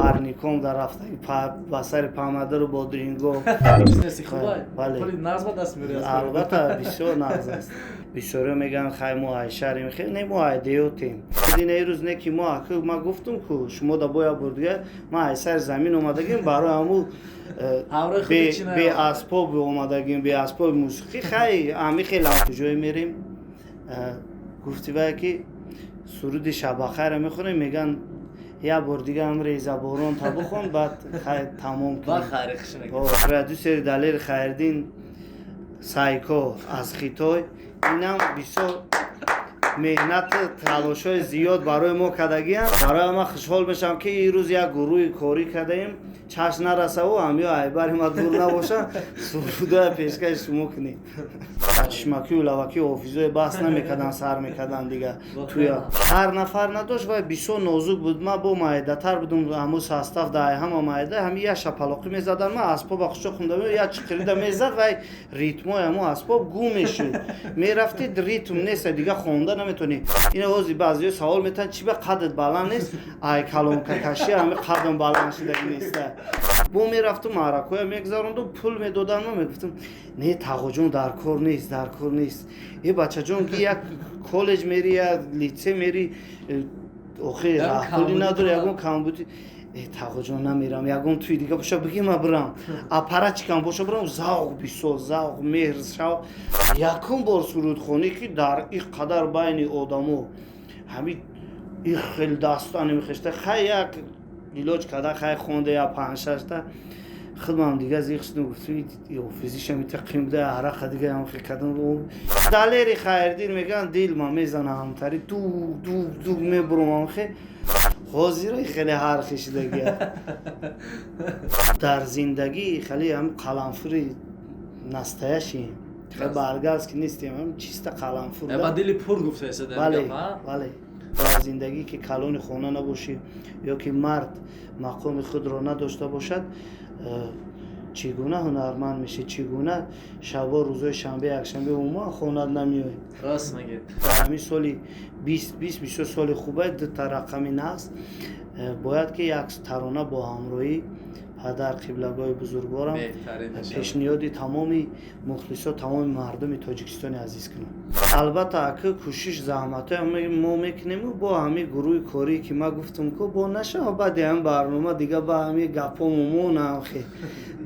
парником дар рафтаги ба сари памадару бодринго. Бизнеси хубай. Бале. Пули назма даст меояд. Албатта бисёр нағз аст. Бисёрё мегӯянд хай мо айшарим. Хеле не мо айдиётем. Дин рӯз не ки мо аку ма гуфтум ку шумо да боя бурдига ма ай сари замин омадагим барои ҳаму бе асбоб омадагим, бе асбоби мусиқӣ. Хай ами хеле куҷое мерем. Гуфтива ки суруди шабахайро мехонем, меган я бор дига ам реза борон та бхон баъд хай тамом ба хайрихшина. продюсери Далер Хайриддин Сайко аз Хитой инам бисёр меҳнат талошҳои зиёд барои мо кардагиам. Барои ма хушҳол мешавам ки ин рӯз як гурӯҳи корӣ кадаем, чашм нарасаву ҳамё айбари ма дур набоша, суруда пешкаши шумо кунем. Чишмакию лаваки офизои баҳс намекардан, сар мекардан дига. Туя ҳар нафар надошт ва бисёр нозук буд. Ма бо маъидатар будум, ҳамун состав да ҳама маъида ҳами як шапалоқӣ мезадан. Ма асбоба хушо хундам, як чиқирида мезад ва ритмои ҳамун асбоб гум мешуд. Мерафтид ритм нест дига хонда наметонӣ. Ина ҳозир баъзиҳо савол метавонанд чӣ ба қадд баланд нест? Ай калонкакашӣ ҳами қаддам баланд шудаги неста. Бо мерафтум маъракаҳоя мегузарондум, пул медодан, мо мегуфтум не Тағоҷон дар кор нест, дар кор нест. Е бачаҷон ки як коллеҷ мери, як литсей мери, охир пули надори ягон камбуди. Тағоҷон намерам, ягон туи дига боша бигӣ ма бирам. Апара чикам боша бирам, завқ бисёр, завқ, меҳр, шавқ. Якум бор сурудхонӣ ки дар ин қадар байни одамо ҳами ин хел дастан мехешта, хай як илоҷ карда, хай хонда я 5-6 худмам дига зиқшидум, гуфтум офизиша митақим буда арақа дига ям хикадам. Далери Хайриддин меган дил ма мезанам ҳамтари дуг мебурам хе. ҳозиро хеле ҳархи шудагия. Дар зиндагӣ хеле ҳам қаламфури настоящим. Хеле баргаз ки нестем, ҳам чиста қаламфур. Ба дили пур гуфтаеса дар бале, бале. Дар зиндагӣ ки калони хона набошӣ ё ки мард мақоми худро надошта бошад, чӣ гуна ҳунарманд мешӣ, чӣ гуна шабо рӯзои шанбе якшанбе умуман хонат намеоӣ. Раст мегӯед. Дар ҳамин соли 20 соли хубай дута рақами нағз бояд ки як тарона бо ҳамроҳии падар қиблагоҳи бузургворам пешниҳоди тамоми мухлисо, тамоми мардуми Тоҷикистони азиз кунам. Албатта ака кӯшиш заҳматҳои мо мекунем бо ҳамин гурӯҳи корӣ ки ма гуфтум ку бо наша баъди ҳамин барнома дига ба ҳамин гапҳо мумонам хе.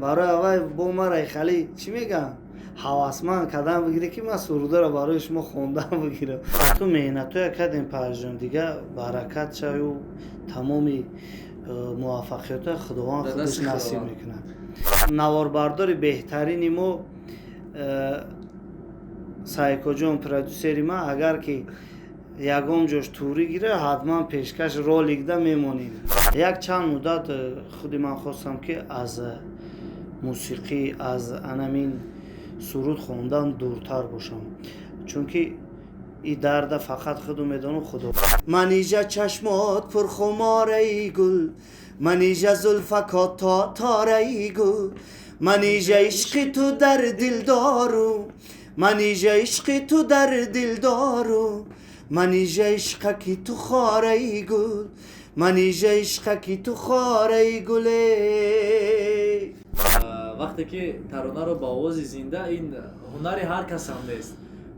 Барои аввал бо мара хали чӣ мегӯям ҳавасманд кардан бигире ки ман сурудро барои шумо хондан бигирам. Аку меҳнатҳое кардем Парижон дига баракат шаву тамоми муваффақиятҳои худованд худаш насиб мекунад. Наворбардори беҳтарини мо Сайкоҷон продюсери ма агар ки ягон ҷош турӣ гира ҳатман пешкаш роликда мемонем. Як чанд муддат худи ман хостам ки аз мусиқӣ, аз анамин суруд хондан дуртар бошам, чунки ин дарда фақат худу медонам худо. Манижа чашмот пурхумораи гул, манижа зулфакот тораи гул, манижа ишқи ту дар дилдору, манижа ишқи ту дар дилдору, манижа ишқаки ту хораи гул, манижа ишқаки ту хораи гуле. Вақте ки таронаро ба овози зинда, ин ҳунари ҳар кас ҳам нест.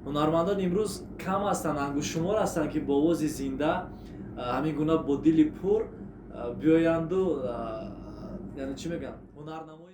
ҳунармандон имрӯз кам ҳастанд, ангушумор ҳастанд ки бо овози зинда ҳамин гуна бо дили пур биёянду яъне чӣ мегӯям ҳунарнамои